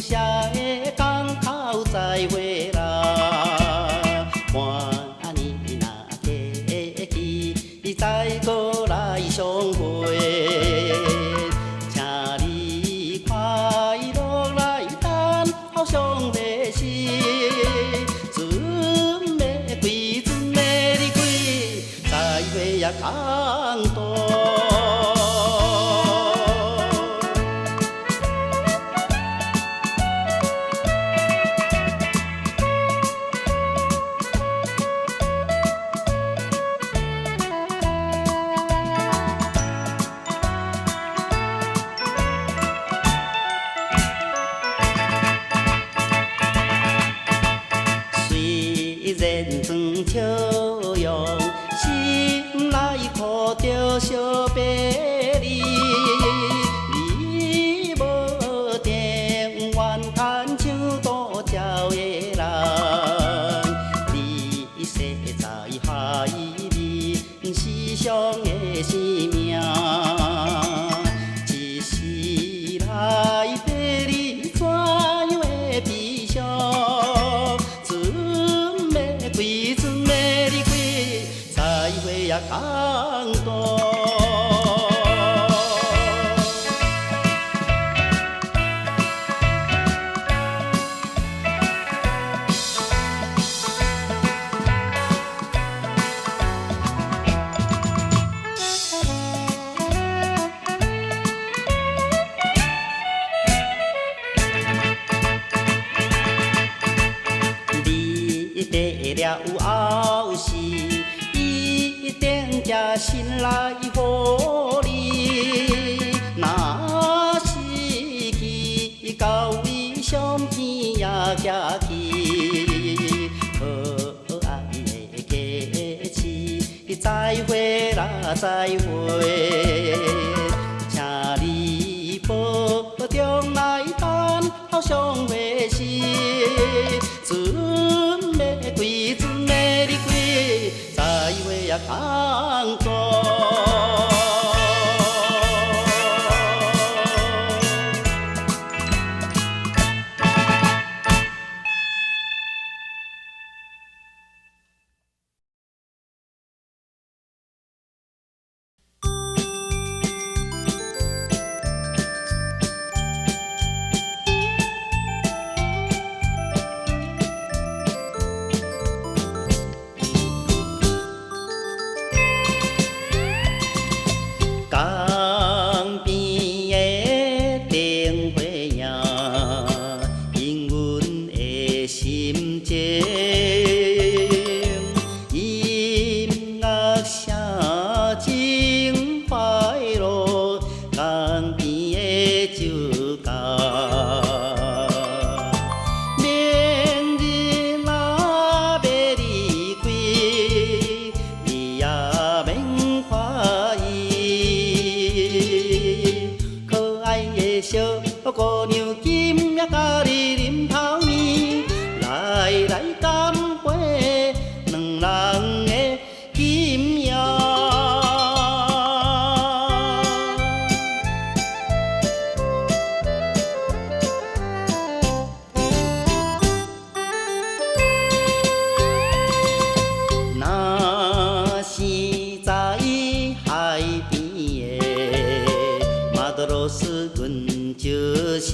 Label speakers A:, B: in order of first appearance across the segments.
A: 下的港口再会啦。半年若过去，再过来相会。请你快乐来等候上的时，准备开，准备离开，再会也港大。人装笑容，心内苦着小别离。你无定愿牵手渡桥的人，你生在海里，是上的生命。一时来陪你怎样的悲伤？也港大。你得了后事。定心来予你，若是去到伊相片也寄去，可爱的假期，再会啦再会，请你保重来等候相会时，准备开，准备离开。再会也港大。江边的灯花影，引阮的心情。音乐声真快乐，江边的酒家。明日若要离开，你也免怀疑。小姑娘今夜甲你啉头面，来干杯，两人的今夜。若是在海边的马德罗斯，阮就是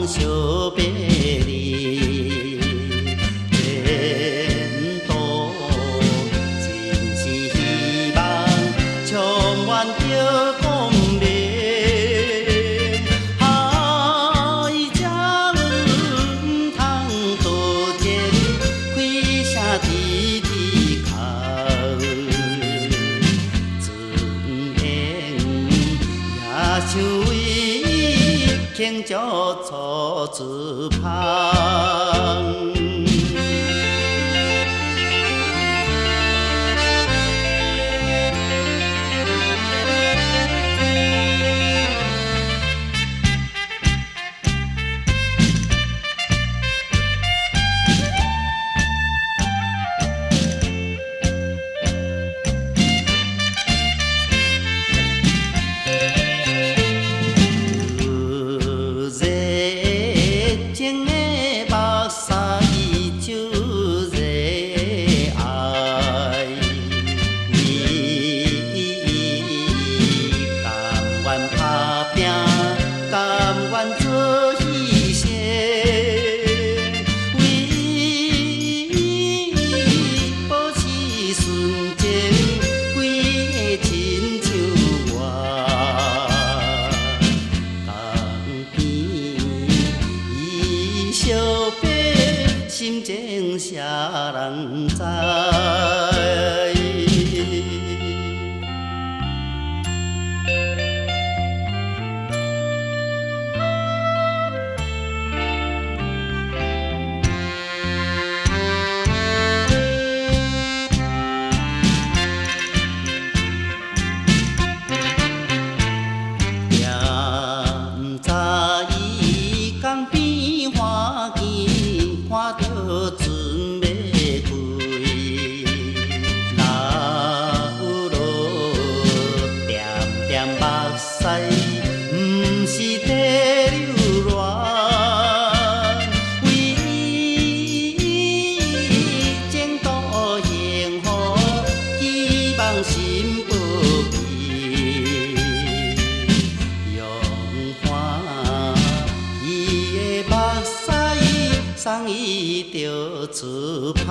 A: 相别离，前途真是希望充满着光明。海才唔通多情，开声啼啼哭，尊严也像为庆祝初字旁。心情啥人知？也知伊江边花见，看着船要开，老路点点目屎，不是在流乱，为前途幸福，希望心不变。送伊着厝旁。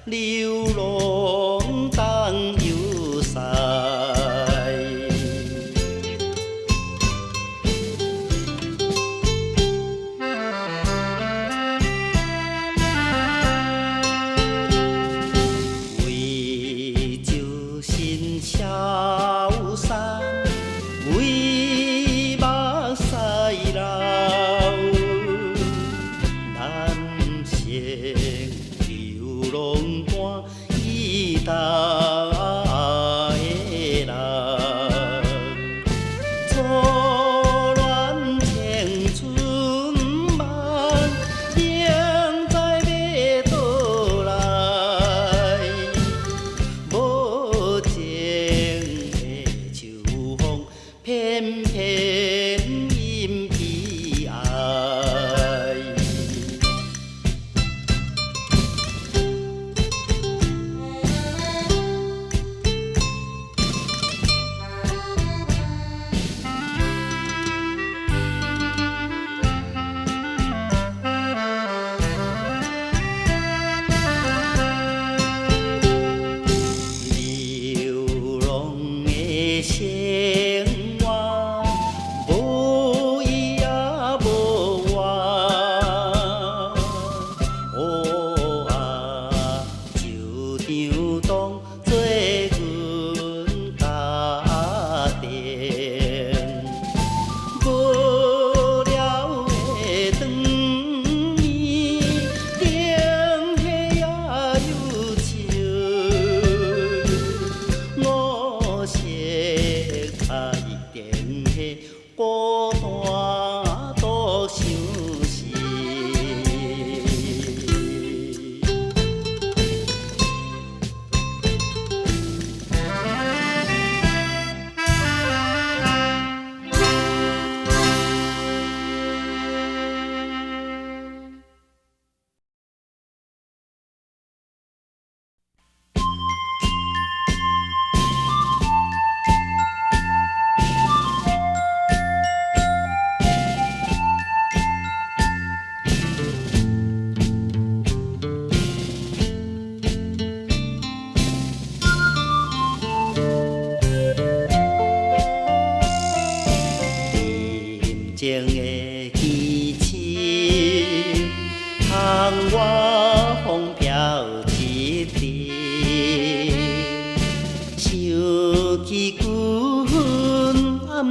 A: 流浪当游塞，为救心消散，为目屎流，难成流浪汉伊搭的人，错乱青春梦，明知要倒来，无情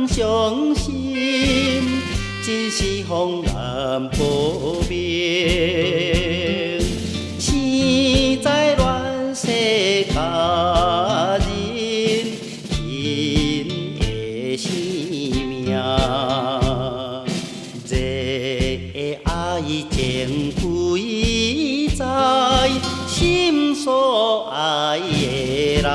A: 伤心，真是风难保命。生在乱世佳人，轻的生命。热的爱情归在心所爱的人。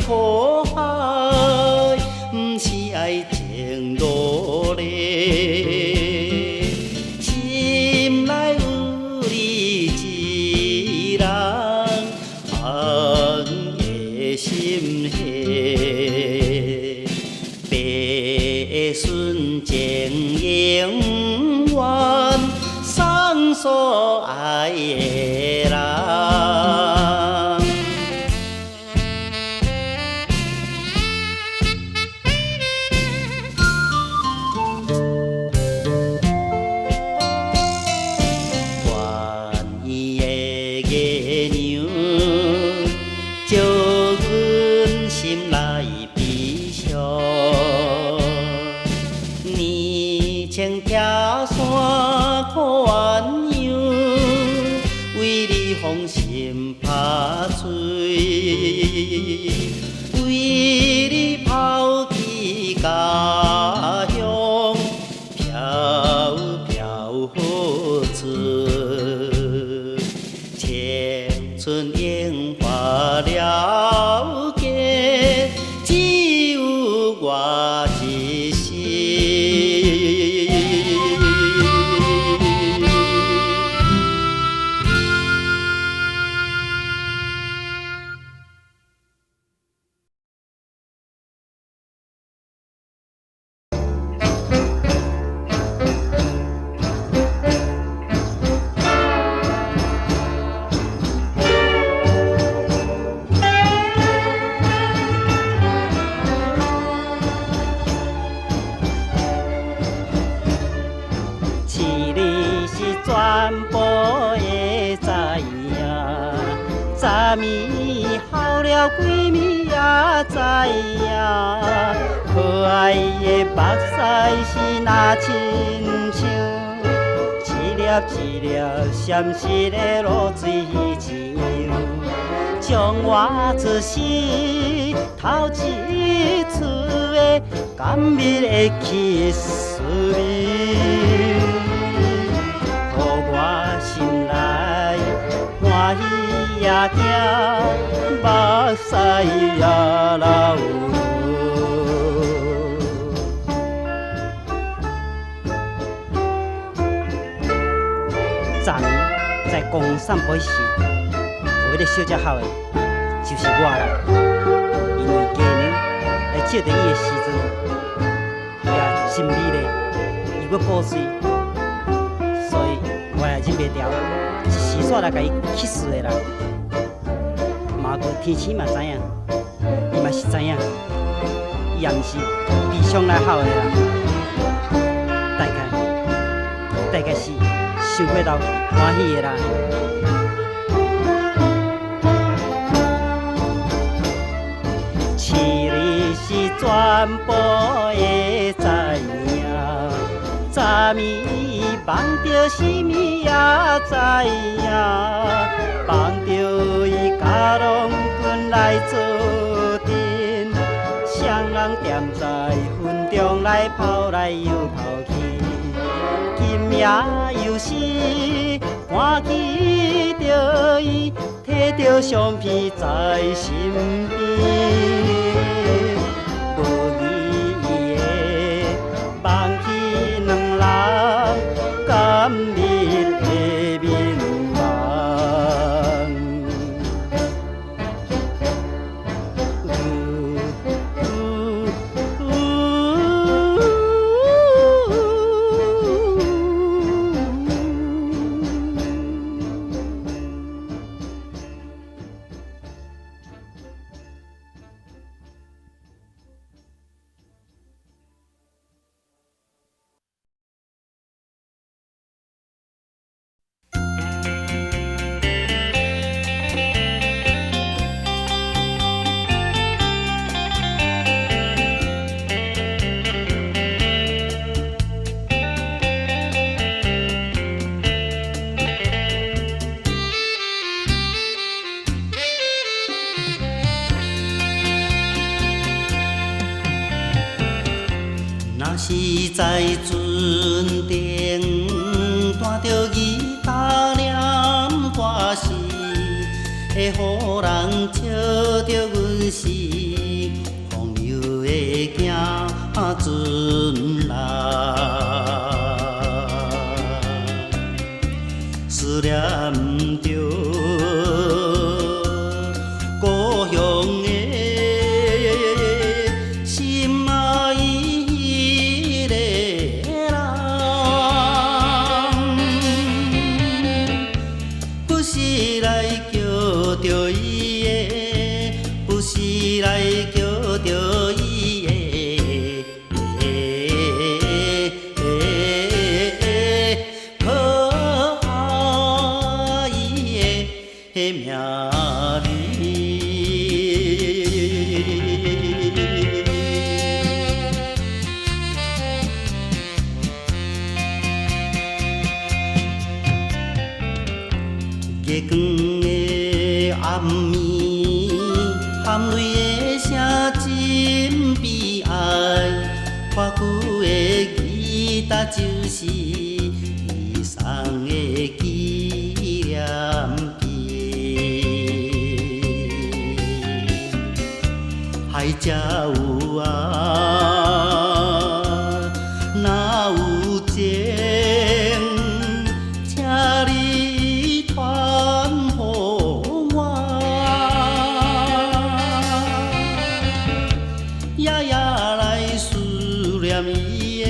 A: 苦海，不是爱情落泪，心内有你一人，红的心系，白顺情永远送所爱的人。照阮心内悲伤，年青拆山苦鸳鸯，为你芳心拍碎，为你抛弃家乡，飘飘付出。青春烟花了结，只有我一世。全部会知影，昨暝好了几暝也知影，可爱的目屎是那亲像，一粒一粒闪失的露水一样，将我一世头一次的甘蜜的kiss你。我心内欢喜也惊，目屎也流。昨暝在公园散步时，有一个小姐校的，就是我啦。因为家呢来照着伊的时阵，也真美丽，伊阁补水。我也忍袂住，一时煞来甲伊气死的啦。嘛个天星嘛知影，伊嘛是知影，伊也毋是悲伤来哭的啦。大概是想过头欢喜的啦。市里是全部会知影，昨暝。梦着什么也知影，梦着伊甲郎君来做阵，双人踮在云中来跑来又跑去。今夜又是看见着伊，摕着相片在身边。甘蜜的面庞，在船顶弹着吉他念歌词，会予人笑着阮是风流的行船郎。思念着故乡的心爱迄个人，不是来叫着伊的，不是来叫着伊的。名字，月光的暗暝，含泪的声真悲哀。破旧的吉他就是伊送的纪念。爱才有爱，哪有情？请你传予我，夜夜来思念伊的，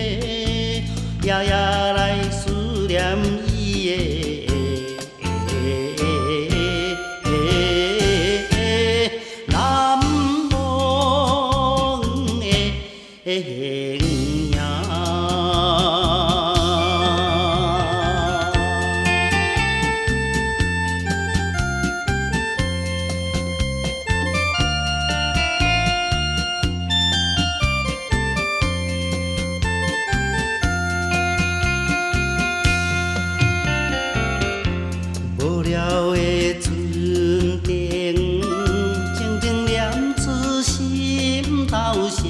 A: 夜夜来思念伊的。形影。无聊的船顶，静静念出心头声。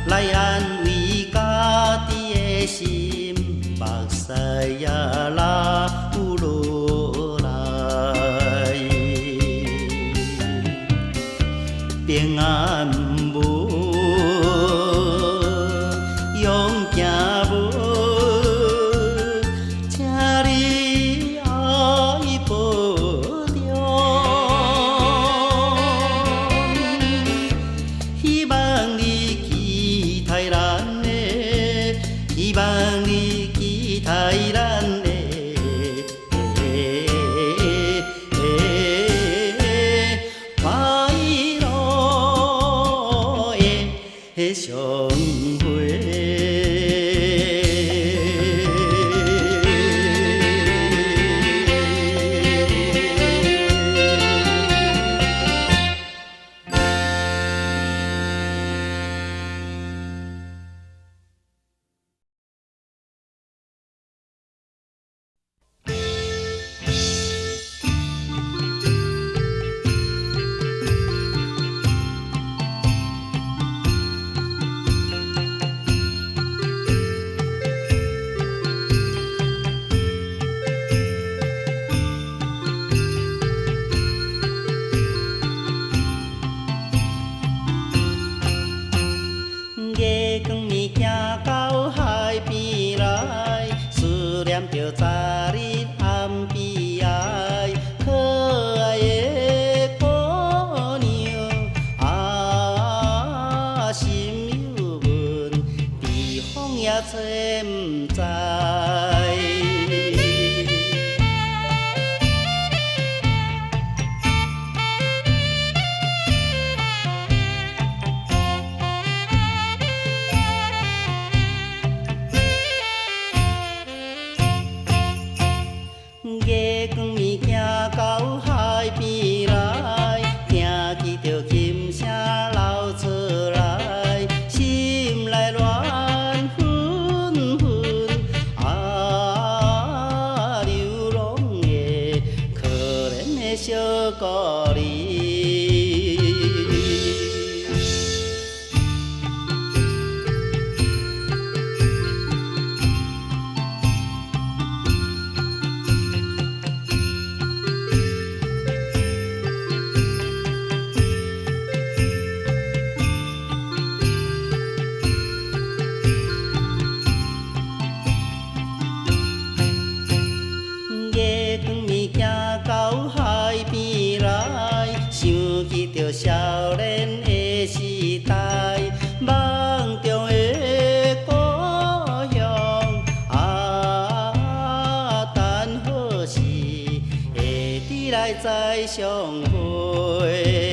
A: 来安慰家己的心，目屎也流落来。平安无，勇行无，请你爱保重。希望你希望你期待咱的快乐的相会。月光暝行到海边来，思念着昨日暗边仔，可爱的姑娘啊，心犹闷，地方也找不知。月光暝行到海边来，听见着琴声流出来，心内乱纷纷。啊，流浪的可怜的小故里。代再相会。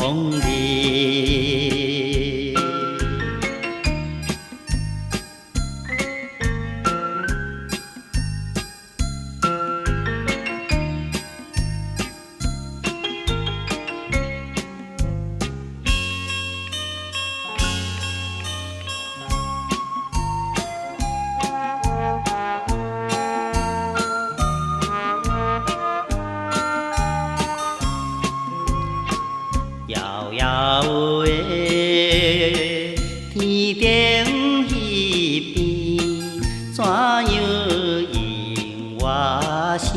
A: 风里。遥遥的天顶迄边，怎样引我想？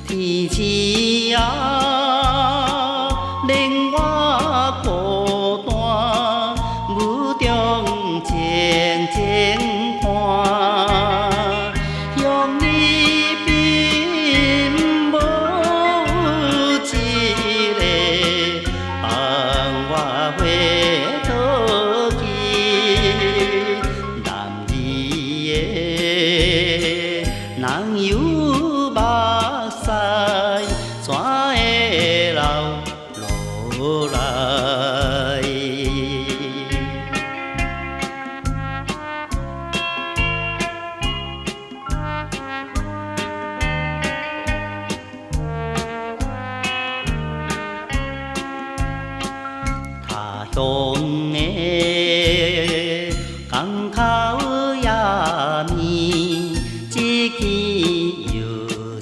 A: 天星啊，令我孤单，雾中静静看，向你并无一个帮我回头去，男儿的人有目屎，怎会流落来？他乡的港口夜暝，一支又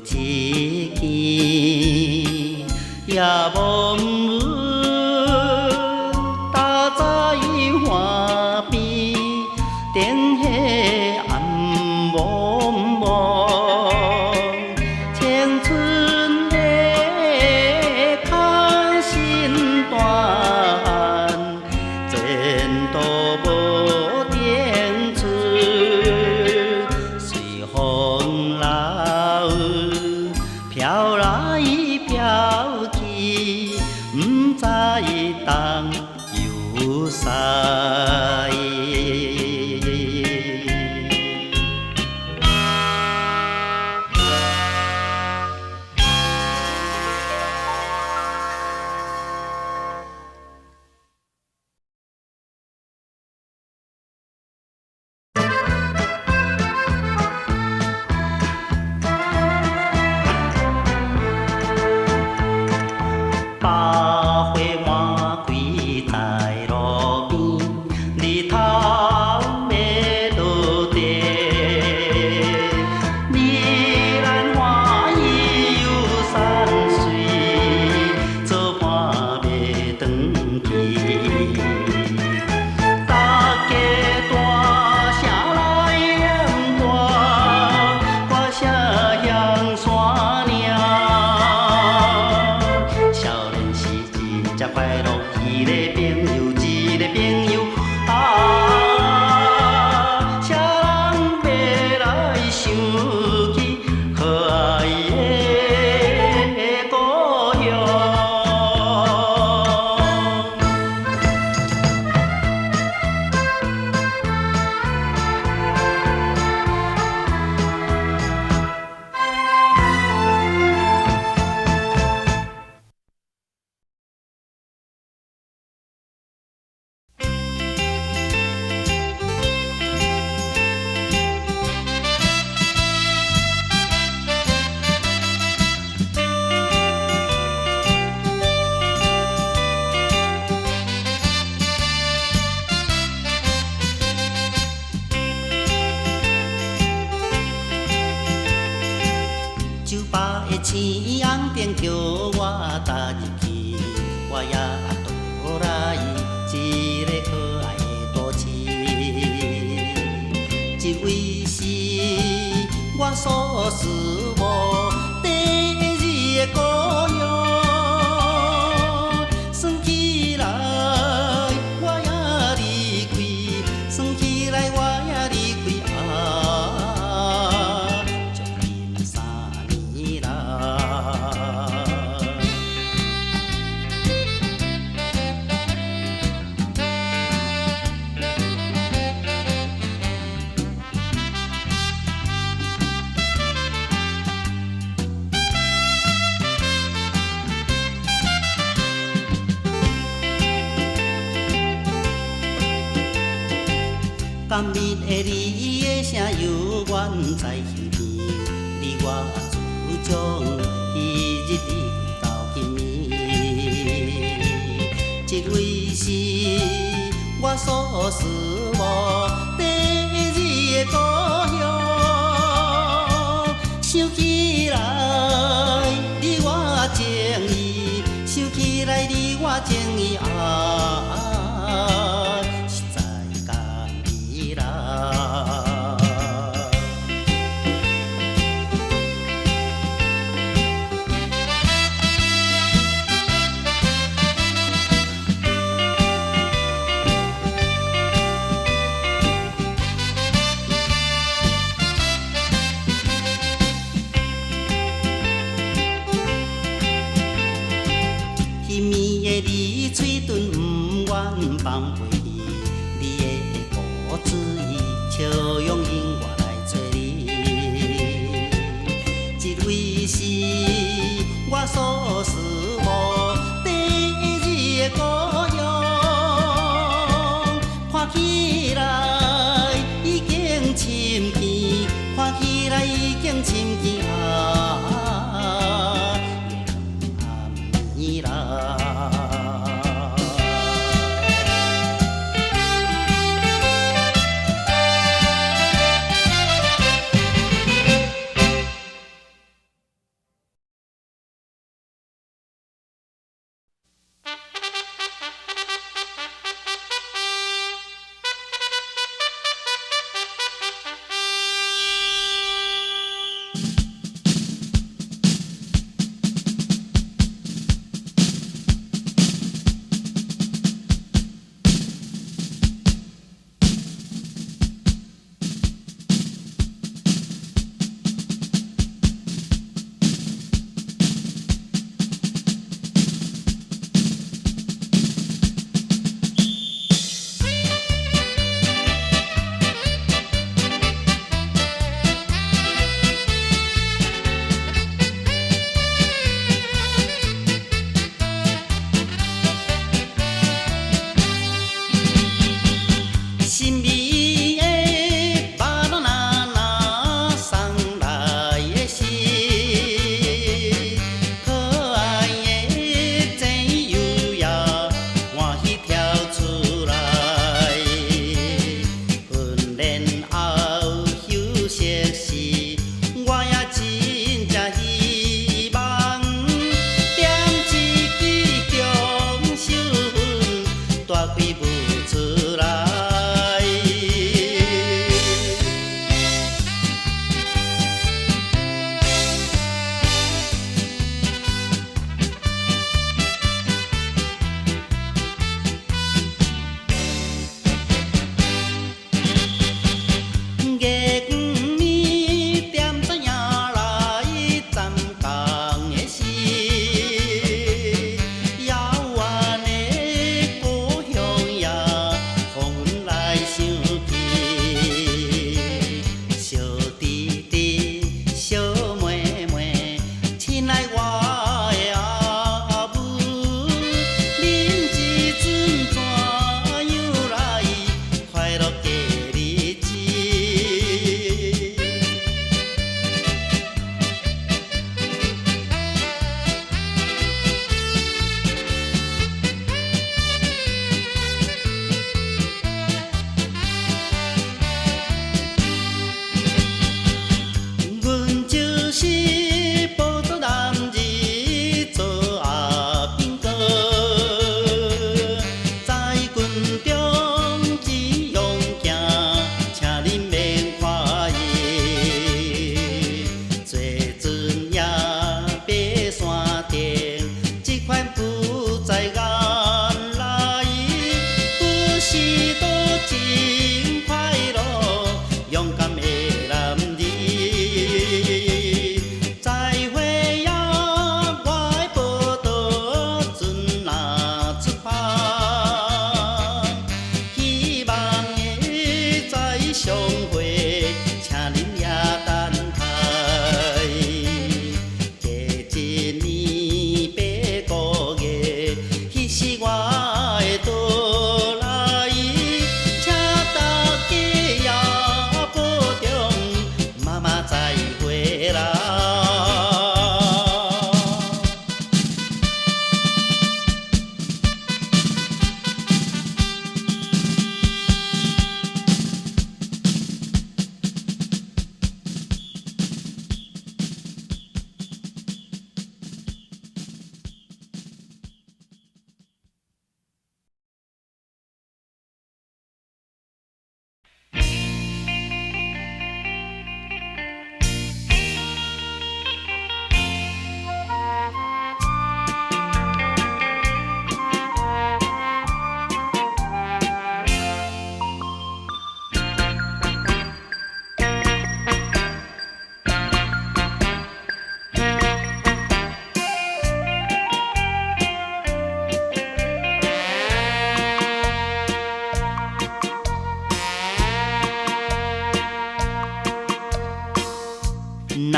A: 一支，也无搭在岸边，灯火暗蒙蒙，青春的看心断。前途无定存，随风流，飘来飘去，不知东有西。百花满开在路边，日头要落地。你兰花已有山水，做伴袂转去。大家大声来念歌，我写向山岭。才快乐，一个朋友，一个朋友啊，谁人要来想起可爱的故乡？酒吧的青红灯叫我踏入去，我也倒来一个可爱的大市。这位是我所思慕第二个故乡。算起来我也离开，算起来我也离开啊。甘蜜的你的声犹原在耳边，你我自将彼日你归到今暝，这位是我所思无第二个故乡，想起来你我情意，想起来你我情意啊。甜蜜的你，嘴唇不愿放袂记，你的古雉伊笑容引我来找你。这位是我所思无第二个故乡，看起来已经深见，看起来已经深见啊。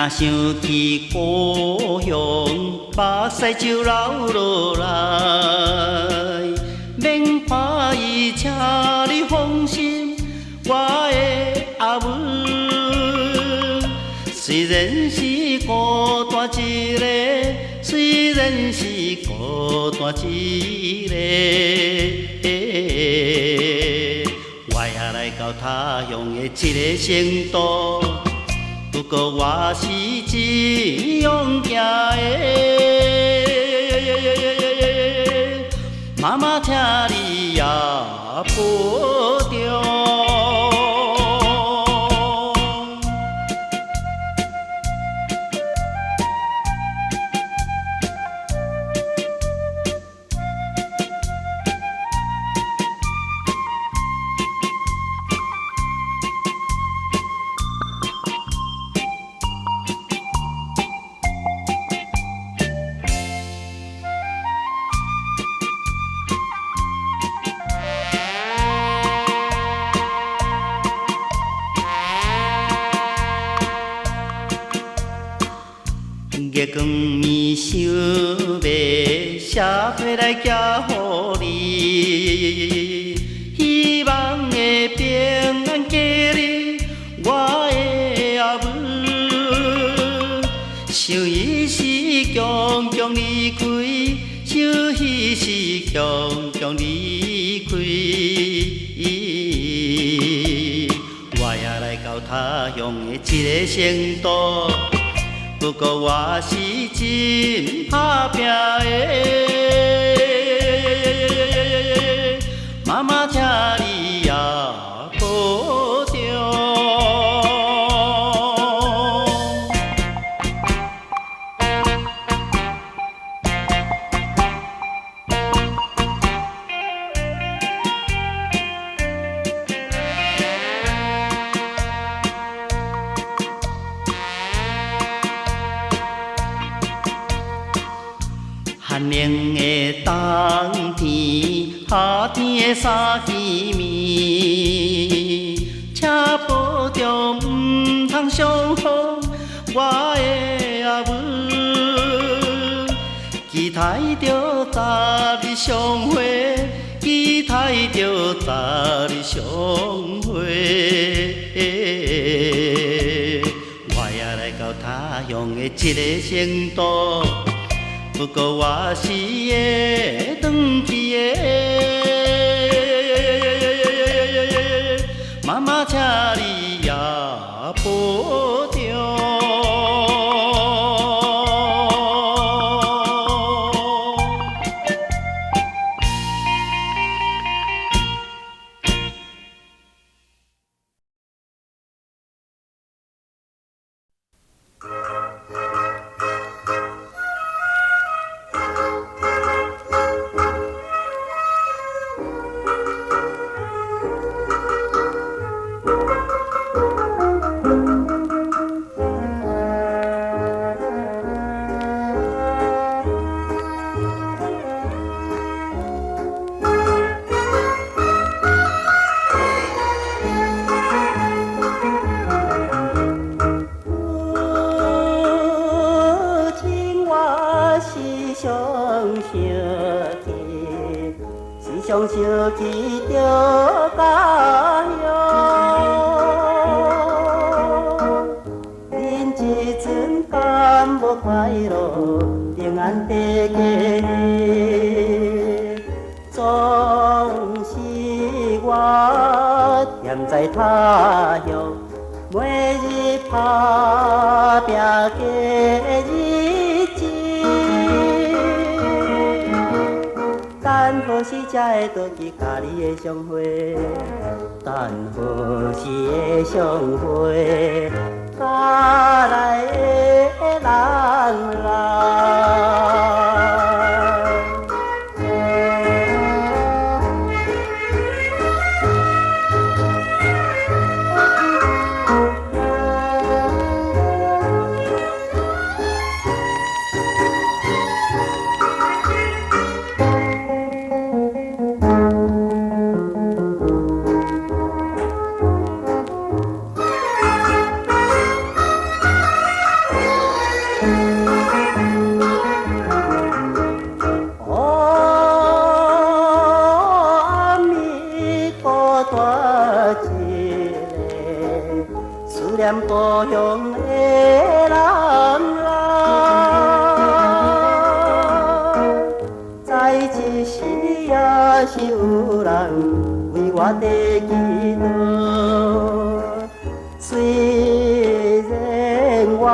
A: 若想起故乡，目屎就流落来。免看伊，请你放心，我的阿母，虽然是孤单一个，虽然是孤单一个，我也来到他乡的一个城都。不过我是一勇行的，妈妈，请你也保重。月光暝想要写批来寄予你，希望会平安家日，我的阿母。想伊是强强离开，想伊是强强离开，我也来到他乡的一个城都。不过我是真打拼的，妈妈，请你也保重。寒冷的冬天，夏天的三更暝，请保重，唔通伤风我的阿母。期待着早日相会，期待着早日相会。我也来到他乡的一个城都。不过我是会转去的，妈妈，请你也保重。常想起着家乡，恁一阵敢无快乐平安地过日，总是我踮在他乡，每日打拼过日子。等何时才会倒去甲你的相会？等何时会相会？甲来的人来。念故乡的人啊，在一时也是有人为我在祈祷。虽然我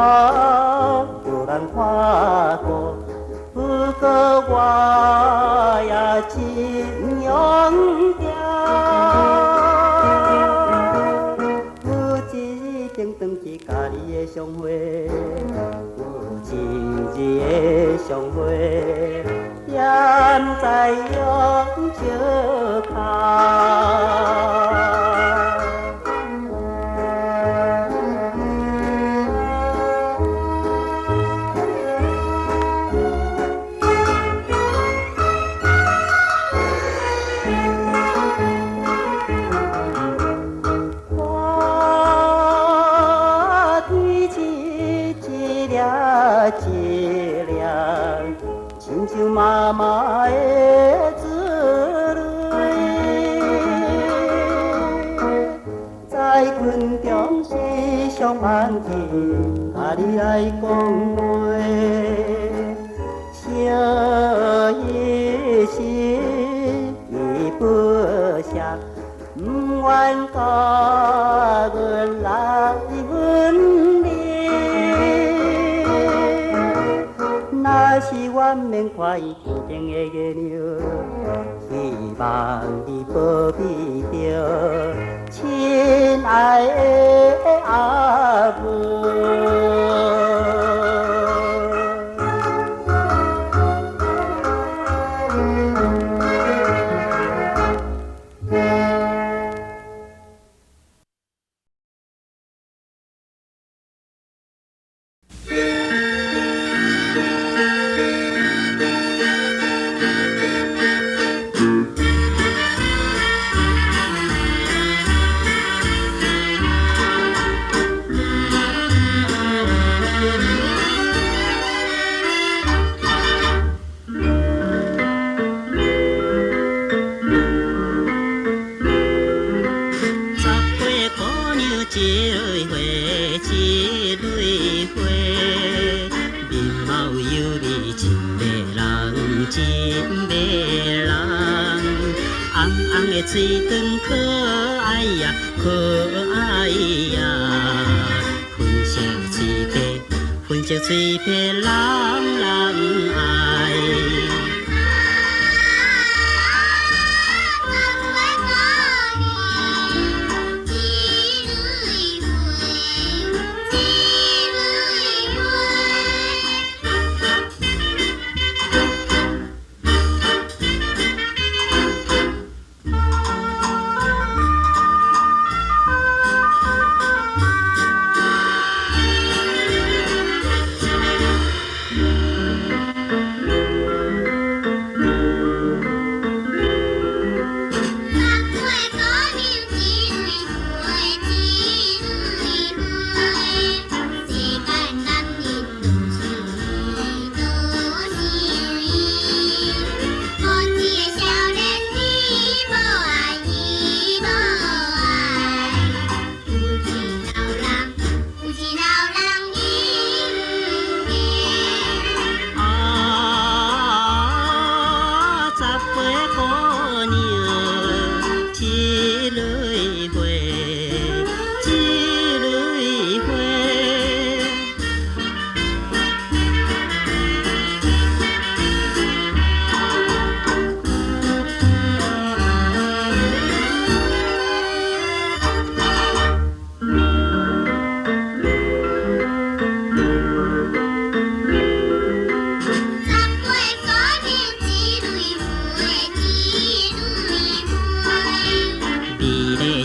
A: 有人看顾，不过我也真勇敢。顶当去家己的相会，有情义的相会，也不知用笑看。亲像妈妈的子女，在群中时常忘记甲你来讲话，相依时伊不舍，不愿甲阮来分离。若是我免看伊天顶的月亮，希望你保庇着亲爱的阿母。嘴长可爱呀，可爱呀，粉色嘴皮，粉色嘴皮，人人爱。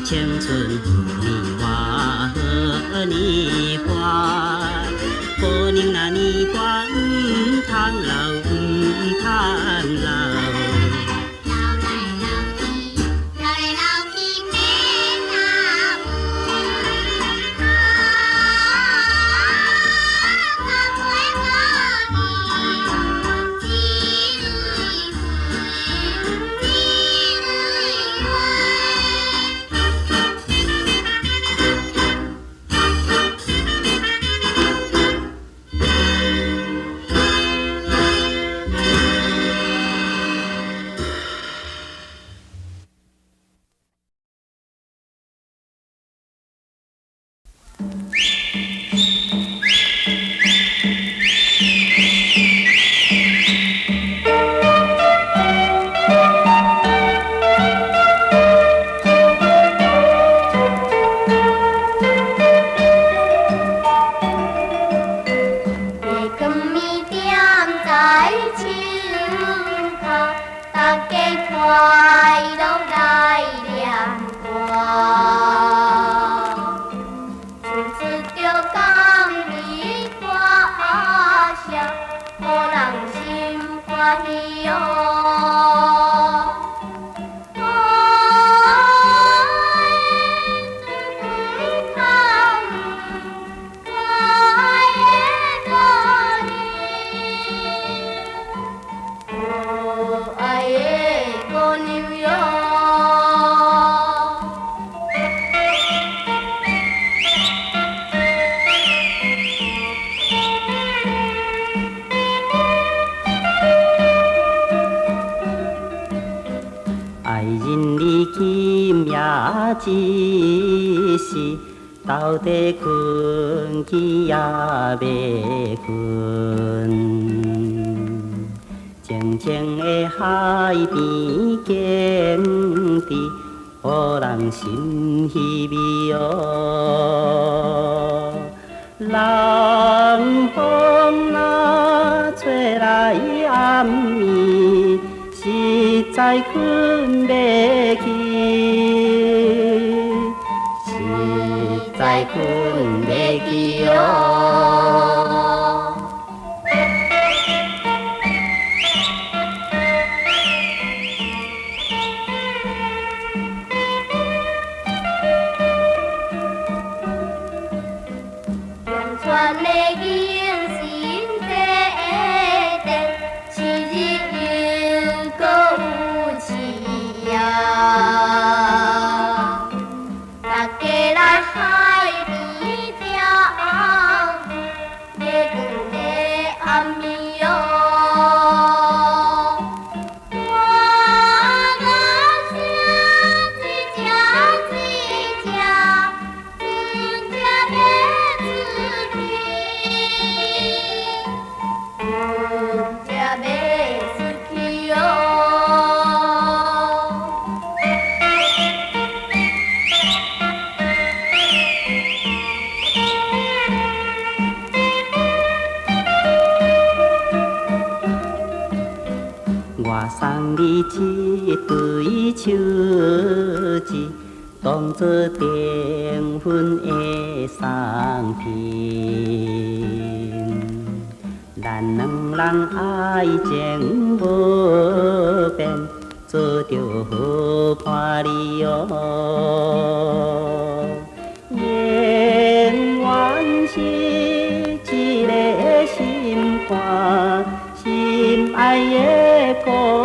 A: 青春有年华，好年华，可能那年华唔通留，唔通留。
B: 快乐来亮光，唱出着甘美歌声，予人心欢喜哟。
A: 爱人你今夜一时，到底困去也袂困。静静的海边见地，予人心稀微哦。冷风若吹来暗暝，实在困袂去，实在困袂去哦。
B: 永传的人心地定，是日又搁有市啊。大家来海边钓，月光的暗暝哟。
A: 我送你一对手指，当作订婚的送品。咱两人爱情无变，做着好伴侣哦。姻缘是一个心肝，心爱的。